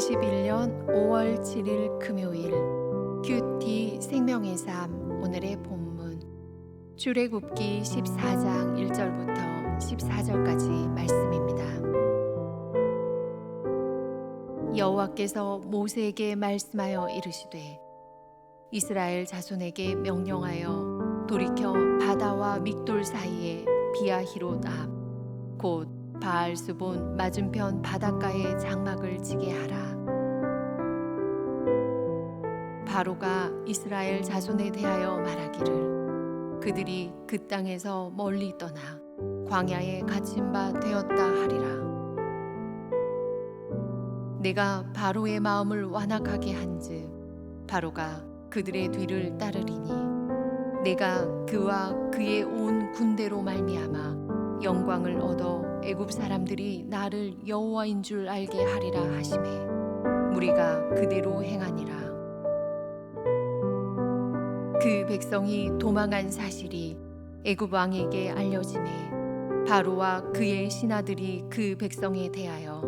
2021년 5월 7일 금요일 큐티 생명의 삶. 오늘의 본문 출애굽기 14장 1절부터 14절까지 말씀입니다. 여호와께서 모세에게 말씀하여 이르시되 이스라엘 자손에게 명령하여 돌이켜 바다와 믹돌 사이에 비아히롯 앞 곧 바알스본 맞은편 바닷가에 장막을 치게 하라. 바로가 이스라엘 자손에 대하여 말하기를 그들이 그 땅에서 멀리 떠나 광야에 갇힌 바 되었다 하리라. 내가 바로의 마음을 완악하게 한즉 바로가 그들의 뒤를 따르리니 내가 그와 그의 온 군대로 말미암아 영광을 얻어 애굽 사람들이 나를 여호와인 줄 알게 하리라 하시매 무리가 그대로 행하니라. 그 백성이 도망한 사실이 애굽 왕에게 알려지매 바로와 그의 신하들이 그 백성에 대하여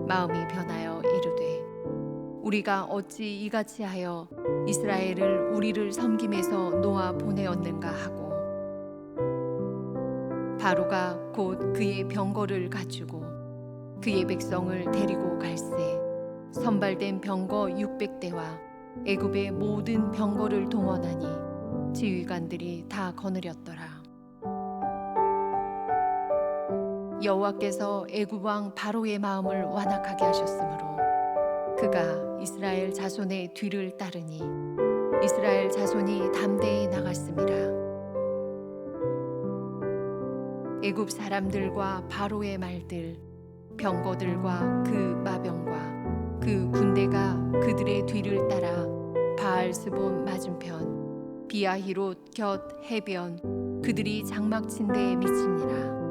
마음이 변하여 이르되 우리가 어찌 이같이 하여 이스라엘을 우리를 섬김에서 놓아 보내었는가 하고 바로가 곧 그의 병거를 갖추고 그의 백성을 데리고 갈새 선발된 병거 600대와 애굽의 모든 병거를 동원하니 지휘관들이 다 거느렸더라. 여호와께서 애굽 왕 바로의 마음을 완악하게 하셨으므로 그가 이스라엘 자손의 뒤를 따르니 이스라엘 자손이 담대히 나갔음이라. 애굽 사람들과 바로의 말들 병거들과 그 마병과 그 군대가 그들의 뒤를 따라 바알스본 맞은편 비아히롯 곁 해변 그들이 장막 친 데에 미치니라.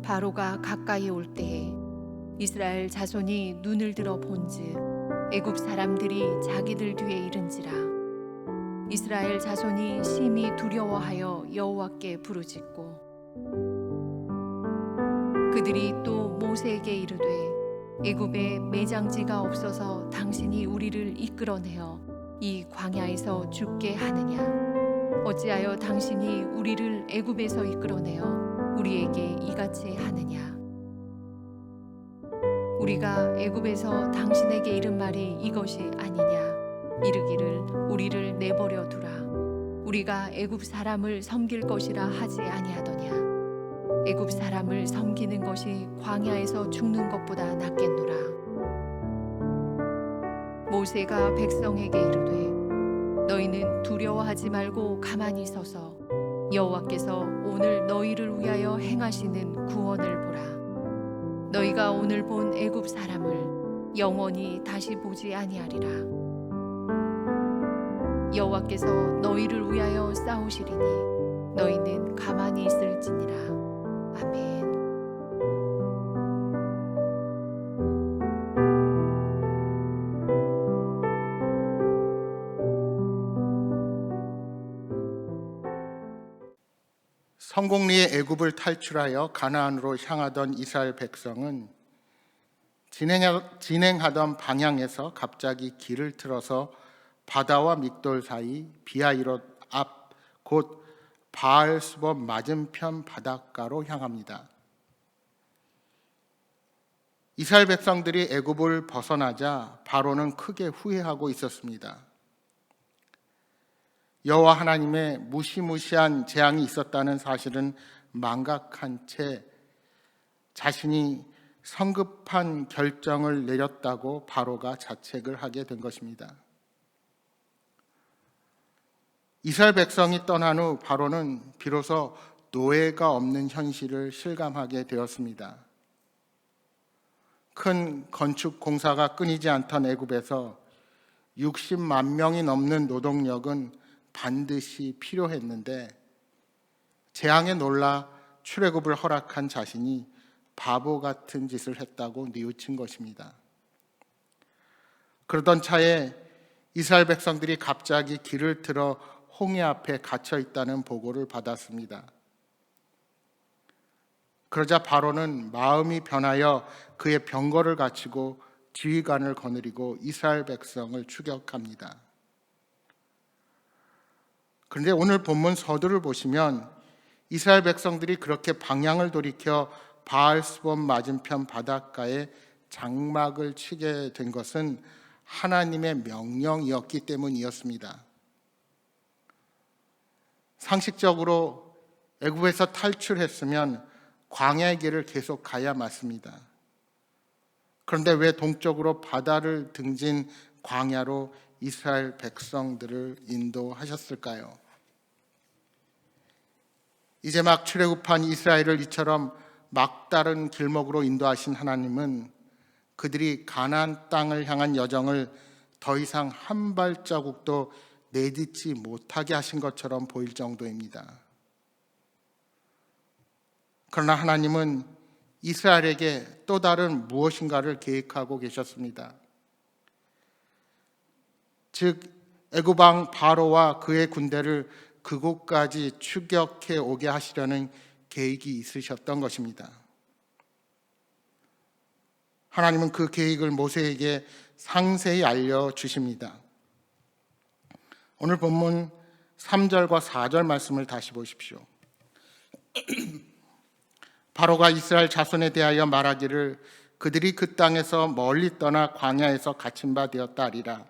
바로가 가까이 올 때에 이스라엘 자손이 눈을 들어 본즉 애굽 사람들이 자기들 뒤에 이른지라. 이스라엘 자손이 심히 두려워하여 여호와께 부르짖고 그들이 또 모세에게 이르되 애굽에 매장지가 없어서 당신이 우리를 이끌어내어 이 광야에서 죽게 하느냐. 어찌하여 당신이 우리를 애굽에서 이끌어내어 우리에게 이같이 하느냐. 우리가 애굽에서 당신에게 이른 말이 이것이 아니냐. 이르기를 우리를 내버려 두라. 우리가 애굽 사람을 섬길 것이라 하지 아니하더냐. 애굽 사람을 섬기는 것이 광야에서 죽는 것보다 낫겠노라. 모세가 백성에게 이르되 너희는 두려워하지 말고 가만히 서서 여호와께서 오늘 너희를 위하여 행하시는 구원을 보라. 너희가 오늘 본 애굽 사람을 영원히 다시 보지 아니하리라. 여호와께서 너희를 위하여 싸우시리니 너희는 가만히 있을지니라. 아멘. 성공리의 애굽을 탈출하여 가나안으로 향하던 이스라엘 백성은 진행하던 방향에서 갑자기 길을 틀어서 바다와 믹돌 사이 비아히롯 앞 곧 바알스본 맞은편 바닷가로 향합니다. 이스라엘 백성들이 애굽을 벗어나자 바로는 크게 후회하고 있었습니다. 여호와 하나님의 무시무시한 재앙이 있었다는 사실은 망각한 채 자신이 성급한 결정을 내렸다고 바로가 자책을 하게 된 것입니다. 이스라엘 백성이 떠난 후 바로는 비로소 노예가 없는 현실을 실감하게 되었습니다. 큰 건축 공사가 끊이지 않던 애굽에서 60만 명이 넘는 노동력은 반드시 필요했는데 재앙에 놀라 출애굽을 허락한 자신이 바보 같은 짓을 했다고 뉘우친 것입니다. 그러던 차에 이스라엘 백성들이 갑자기 길을 틀어 홍해 앞에 갇혀 있다는 보고를 받았습니다. 그러자 바로는 마음이 변하여 그의 병거를 갖추고 지휘관을 거느리고 이스라엘 백성을 추격합니다. 그런데 오늘 본문 서두를 보시면 이스라엘 백성들이 그렇게 방향을 돌이켜 바알스본 맞은편 바닷가에 장막을 치게 된 것은 하나님의 명령이었기 때문이었습니다. 상식적으로 애굽에서 탈출했으면 광야의 길을 계속 가야 맞습니다. 그런데 왜 동쪽으로 바다를 등진 광야로 이스라엘 백성들을 인도하셨을까요? 이제 막 출애굽한 이스라엘을 이처럼 막다른 길목으로 인도하신 하나님은 그들이 가나안 땅을 향한 여정을 더 이상 한 발자국도 내딛지 못하게 하신 것처럼 보일 정도입니다. 그러나 하나님은 이스라엘에게 또 다른 무엇인가를 계획하고 계셨습니다. 즉 애굽 왕 바로와 그의 군대를 그곳까지 추격해 오게 하시려는 계획이 있으셨던 것입니다. 하나님은 그 계획을 모세에게 상세히 알려주십니다. 오늘 본문 3절과 4절 말씀을 다시 보십시오. 바로가 이스라엘 자손에 대하여 말하기를 그들이 그 땅에서 멀리 떠나 광야에서 갇힌 바 되었다 하리라.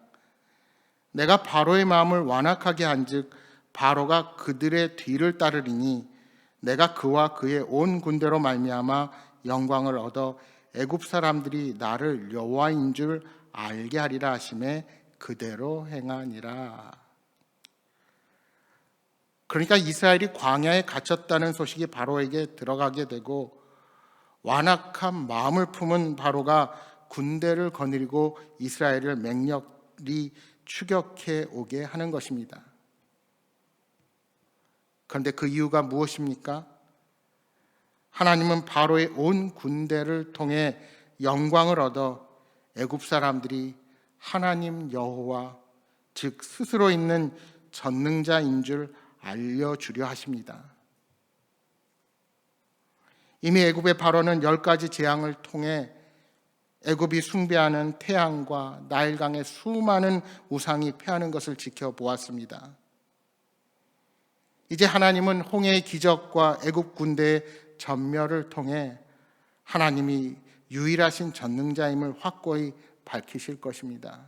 내가 바로의 마음을 완악하게 한즉 바로가 그들의 뒤를 따르리니 내가 그와 그의 온 군대로 말미암아 영광을 얻어 애굽 사람들이 나를 여호와인 줄 알게 하리라 하심에 그대로 행하니라. 그러니까 이스라엘이 광야에 갇혔다는 소식이 바로에게 들어가게 되고 완악한 마음을 품은 바로가 군대를 거느리고 이스라엘을 맹렬히 추격해 오게 하는 것입니다. 그런데 그 이유가 무엇입니까? 하나님은 바로의 온 군대를 통해 영광을 얻어 애굽 사람들이 하나님 여호와 즉 스스로 있는 전능자인 줄 알려주려 하십니다. 이미 애굽의 바로는 10가지 재앙을 통해 애굽이 숭배하는 태양과 나일강의 수많은 우상이 패하는 것을 지켜보았습니다. 이제 하나님은 홍해의 기적과 애굽 군대의 전멸을 통해 하나님이 유일하신 전능자임을 확고히 밝히실 것입니다.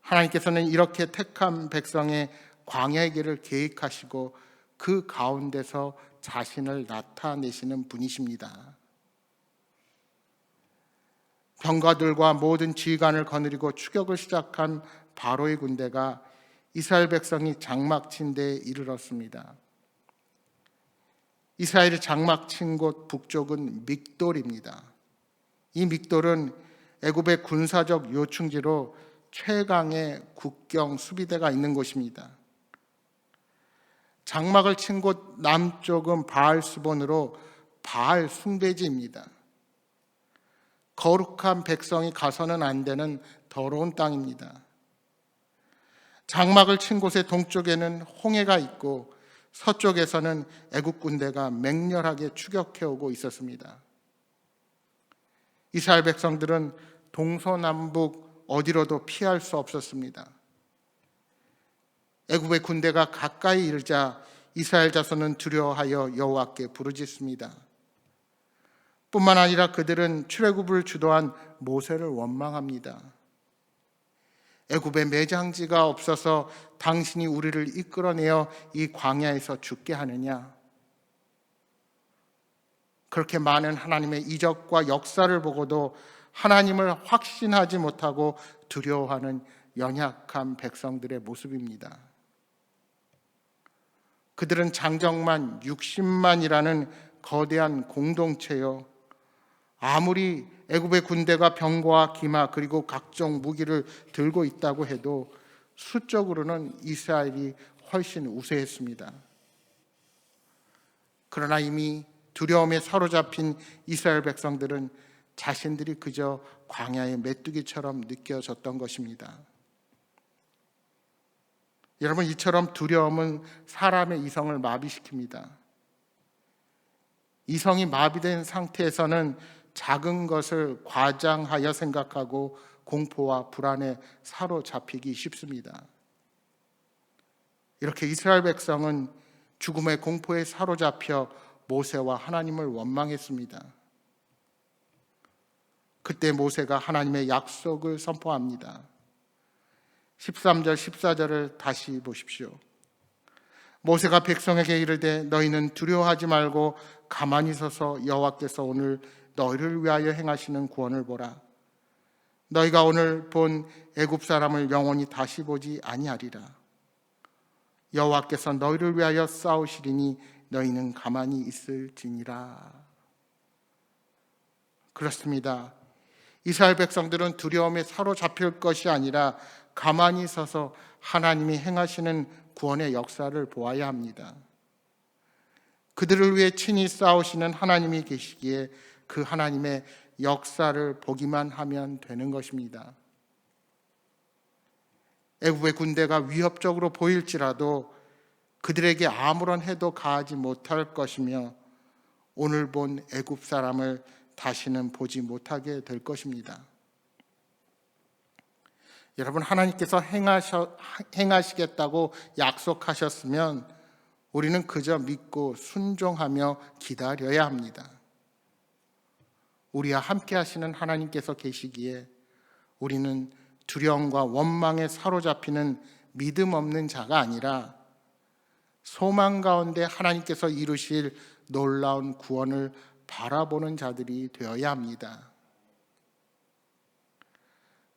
하나님께서는 이렇게 택한 백성의 광야의 길을 계획하시고 그 가운데서 자신을 나타내시는 분이십니다. 병거들과 모든 지휘관을 거느리고 추격을 시작한 바로의 군대가 이스라엘 백성이 장막친 데에 이르렀습니다. 이스라엘이 장막친 곳 북쪽은 믹돌입니다. 이 믹돌은 애굽의 군사적 요충지로 최강의 국경 수비대가 있는 곳입니다. 장막을 친 곳 남쪽은 바알스본으로 바알 숭배지입니다. 거룩한 백성이 가서는 안 되는 더러운 땅입니다. 장막을 친 곳의 동쪽에는 홍해가 있고 서쪽에서는 애굽 군대가 맹렬하게 추격해오고 있었습니다. 이스라엘 백성들은 동서남북 어디로도 피할 수 없었습니다. 애굽의 군대가 가까이 이르자 이스라엘 자손은 두려워하여 여호와께 부르짖습니다. 뿐만 아니라 그들은 출애굽을 주도한 모세를 원망합니다. 애굽에 매장지가 없어서 당신이 우리를 이끌어내어 이 광야에서 죽게 하느냐? 그렇게 많은 하나님의 이적과 역사를 보고도 하나님을 확신하지 못하고 두려워하는 연약한 백성들의 모습입니다. 그들은 장정만 60만이라는 거대한 공동체요. 아무리 애굽의 군대가 병거와 기마 그리고 각종 무기를 들고 있다고 해도 수적으로는 이스라엘이 훨씬 우세했습니다. 그러나 이미 두려움에 사로잡힌 이스라엘 백성들은 자신들이 그저 광야의 메뚜기처럼 느껴졌던 것입니다. 여러분, 이처럼 두려움은 사람의 이성을 마비시킵니다. 이성이 마비된 상태에서는 작은 것을 과장하여 생각하고 공포와 불안에 사로잡히기 쉽습니다. 이렇게 이스라엘 백성은 죽음의 공포에 사로잡혀 모세와 하나님을 원망했습니다. 그때 모세가 하나님의 약속을 선포합니다. 13절 14절을 다시 보십시오. 모세가 백성에게 이르되 너희는 두려워하지 말고 가만히 서서 여호와께서 오늘 너희를 위하여 행하시는 구원을 보라. 너희가 오늘 본 애굽 사람을 영원히 다시 보지 아니하리라. 여호와께서 너희를 위하여 싸우시리니 너희는 가만히 있을지니라. 그렇습니다. 이스라엘 백성들은 두려움에 사로잡힐 것이 아니라 가만히 서서 하나님이 행하시는 구원의 역사를 보아야 합니다. 그들을 위해 친히 싸우시는 하나님이 계시기에 그 하나님의 역사를 보기만 하면 되는 것입니다. 애굽의 군대가 위협적으로 보일지라도 그들에게 아무런 해도 가하지 못할 것이며 오늘 본 애굽 사람을 다시는 보지 못하게 될 것입니다. 여러분, 하나님께서 행하시겠다고 약속하셨으면 우리는 그저 믿고 순종하며 기다려야 합니다. 우리와 함께 하시는 하나님께서 계시기에 우리는 두려움과 원망에 사로잡히는 믿음 없는 자가 아니라 소망 가운데 하나님께서 이루실 놀라운 구원을 바라보는 자들이 되어야 합니다.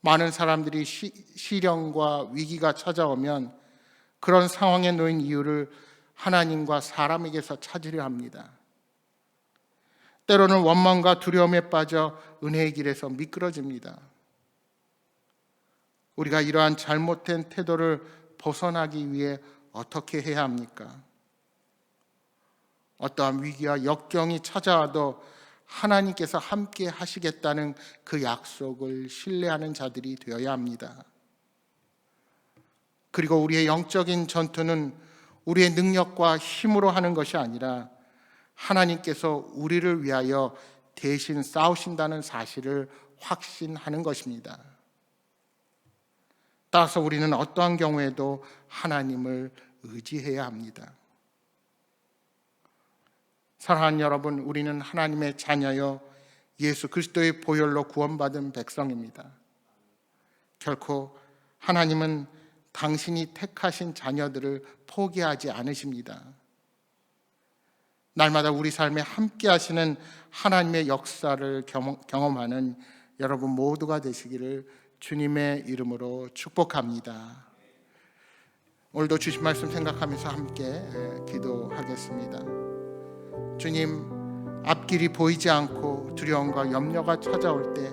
많은 사람들이 시련과 위기가 찾아오면 그런 상황에 놓인 이유를 하나님과 사람에게서 찾으려 합니다. 때로는 원망과 두려움에 빠져 은혜의 길에서 미끄러집니다. 우리가 이러한 잘못된 태도를 벗어나기 위해 어떻게 해야 합니까? 어떠한 위기와 역경이 찾아와도 하나님께서 함께 하시겠다는 그 약속을 신뢰하는 자들이 되어야 합니다. 그리고 우리의 영적인 전투는 우리의 능력과 힘으로 하는 것이 아니라 하나님께서 우리를 위하여 대신 싸우신다는 사실을 확신하는 것입니다. 따라서 우리는 어떠한 경우에도 하나님을 의지해야 합니다. 사랑하는 여러분, 우리는 하나님의 자녀여 예수 그리스도의 보혈로 구원받은 백성입니다. 결코 하나님은 당신이 택하신 자녀들을 포기하지 않으십니다. 날마다 우리 삶에 함께 하시는 하나님의 역사를 경험하는 여러분 모두가 되시기를 주님의 이름으로 축복합니다. 오늘도 주신 말씀 생각하면서 함께 기도하겠습니다. 주님, 앞길이 보이지 않고 두려움과 염려가 찾아올 때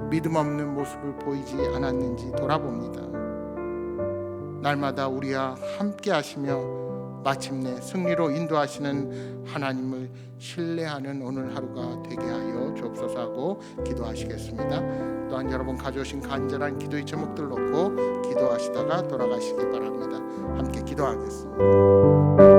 믿음 없는 모습을 보이지 않았는지 돌아봅니다. 날마다 우리와 함께 하시며 마침내 승리로 인도하시는 하나님을 신뢰하는 오늘 하루가 되게 하여 주옵소서 하고 기도하시겠습니다. 또한 여러분 가져오신 간절한 기도의 제목들 놓고 기도하시다가 돌아가시기 바랍니다. 함께 기도하겠습니다.